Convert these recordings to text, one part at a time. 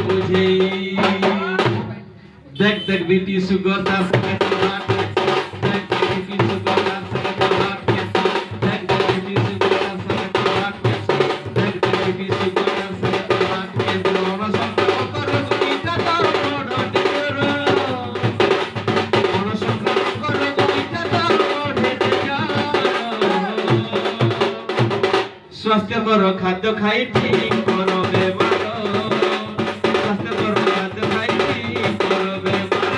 বুঝে দেখ দেখ বিপি সুগার তার সঙ্গে হাট দেখ দেখ বিপি সুগার তার সঙ্গে হাট দেখ দেখ বিপি সুগার তার সঙ্গে হাট দেখ দেখ বিপি সুগার তার সঙ্গে হাট অনসংখ্যাক রোগ ইটা তো বড় ডেঞ্জার অনসংখ্যাক রোগ ইটা তো বড় ডেঞ্জার স্বাস্থ্যকর খাদ্য খাই ঠিক করো ব্যবহার স্বাস্থ্যকর খাদ্য খাই ঠিক করো ব্যবহার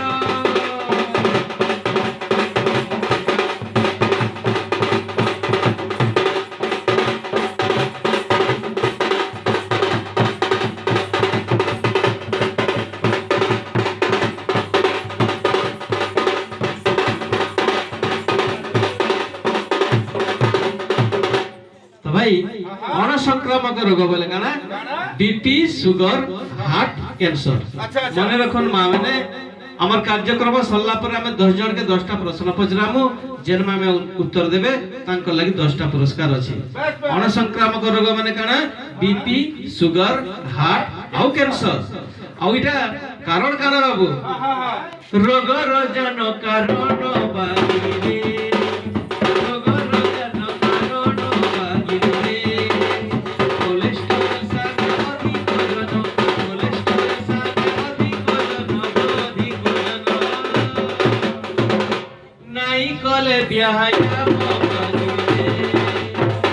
তো ভাই অনসংক্রামক রোগ বলে কানা বিপি সুগার হার্ট ক্যান্সার মনে রাখুন মা মানে আমার কার্যক্রম সরলা পরে আমি 10 জনকে 10টা প্রশ্ন পচরামু যেন আমি উত্তর দেবে তাঙ্কর লাগি 10টা পুরস্কার আছে অনসংক্রামক রোগ মানে কানা বিপি সুগার হার্ট আউ ক্যান্সার আউ এটা কারণ কানা বাবু রোগ রজন কারণ বাহিরে কলে বিহায়া মোবাগিরে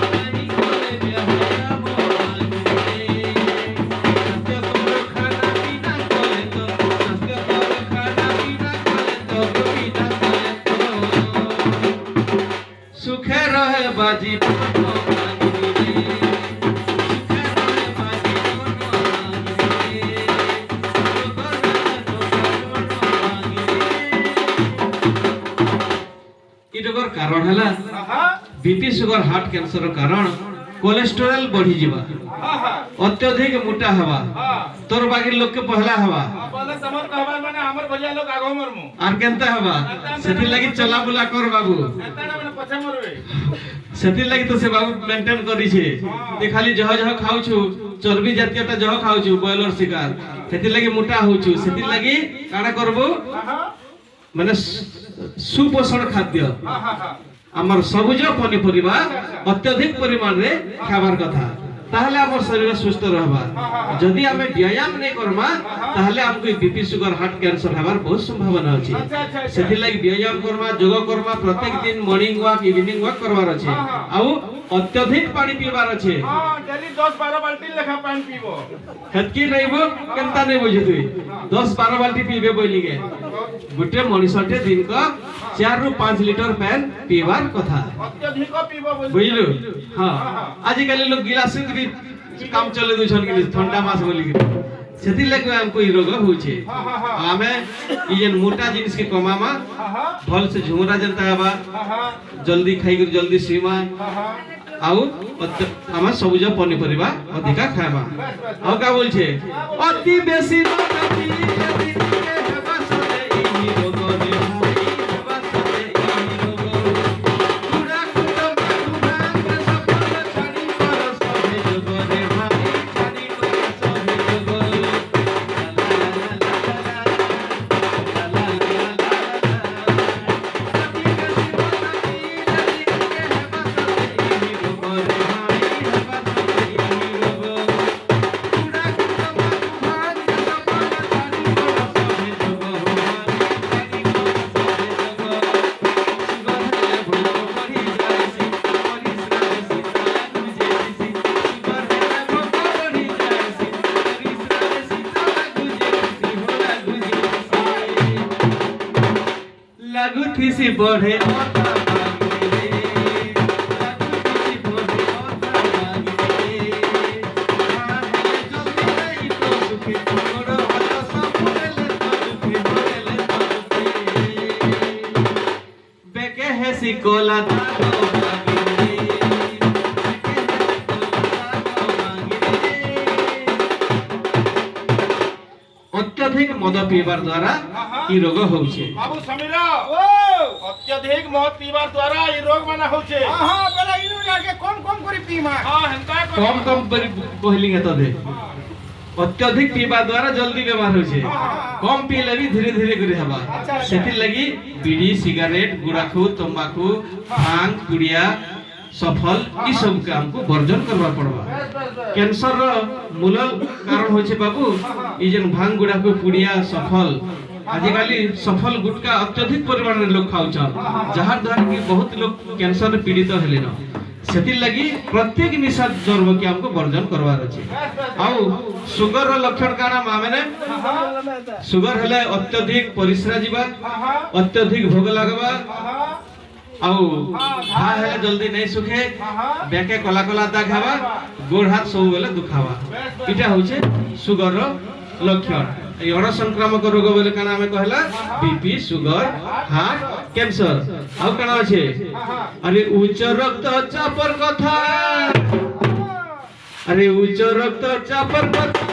নাহি কলে বিহায়া মোবাগিরে সত্য করো খানা পিনা কলে তো সত্য করো খানা পিনা কলে তো কবিতা কলে তো সুখে রহে বাজি कारण है बीपी सुगर हार्ट कैंसर कारण कोलेस्टेरोल बढ़ी जीवा अत्यधिक मोटा हवा तोर बाकी लोग के पहला हवा बोले समर कहबा माने हमर भैया लोग आगो मरमु आर केनता हवा सेति लागि चला बुला कर बाबू एताना माने पछे मरबे सेति लागि तो से बाबू मेंटेन करी छे ते खाली जह जह खाउ छु चर्बी जातीयटा जह खाउ छु बॉयलर शिकार सेति लागि मोटा हो छु सेति लागि काना करबो माने सुपोषण खाद्य आमर सबुज पनिपरिबा अत्यधिक परिमाण रे खाबार कथा ताहले हमर शरीर सुस्थ रहबा जदि हमें व्यायाम नै करबा ताहले हमको बीपी सुगर हार्ट कैंसर हबार बहुत संभावना अछि सेति लागि व्यायाम करबा योग करबा प्रत्येक दिन मॉर्निंग वॉक इवनिंग वॉक करबार अछि आउ अत्यधिक पानी पीबार अछि हां डेली 10-12 बाल्टी लेखा पानी पीबो हेतकी नैबो केनता नै बुझि तुई 10-12 बाल्टी पीबे बोली के गुटे मनिसटे दिन को 4 रु 5 लीटर पानी पीबार कथा अत्यधिक पीबो बुझलु हां आज काली लोग गिलास भी काम चले दु छन कि ठंडा मास बोली के सेति लेके हमको ई रोग होय छे हमें ई जन मोटा जिनिस के कमामा भल से झुमरा जनता हवा जल्दी खाई कर जल्दी सीमा आउ हम सबुज पनिपरिबा अधिका खाएबा आ का बोल छे अति बेसी नदी नदी के हेबा सदे ई रोग ने होई हेबा सदे ई रोग पूरा कुटुंब भाग सफल छाड़ी कर सहे जोग रे भाई छाड़ी कर सहे जोग लागू थी बढ़े सिकोला अत्यधिक मद पीबार द्वारा ई रोग होउछे बाबू समीर ओ अत्यधिक मद पीबार द्वारा ई रोग माना होउछे हां बेला इनु जाके कम कम करी पीमा हां हंता कम कम करी कहली हे त दे अत्यधिक पीवा द्वारा जल्दी बीमार हो छे कम पीले भी धीरे धीरे करे हवा सेति लगी बीड़ी सिगरेट गुड़ाखू तंबाकू भांग पुड़िया सफल ई सब के हमको वर्जन करवा पड़वा कैंसर रो मूल कारण होय छे बाबू ई जन भांग गुड़ाखू पुड़िया सफल आजिकाली सफल गुटका अत्यधिक परिमाण में लोग खाउछन जहार द्वारा कि बहुत लोग कैंसर पीड़ित हेले न सेति लगी प्रत्येक निशा द्रव्य के हमको वर्जन करवार अछि आउ शुगर रो लक्षण काना माने शुगर हले अत्यधिक परिश्रा जीवा अत्यधिक भोग लागबा आउ घा हेले जल्दी नहीं सुखे बेके कला कला दाग हवा गोड़ हाथ सब बेले दुखावा इटा होचे शुगर रो लक्षण এই অণ সংক্রামক রোগ বলে কানা আমি কহলা বিপি সুগার হার্ট ক্যান্সার আর কানা আছে আরে উচ্চ রক্তচাপের কথা আরে উচ্চ রক্তচাপের কথা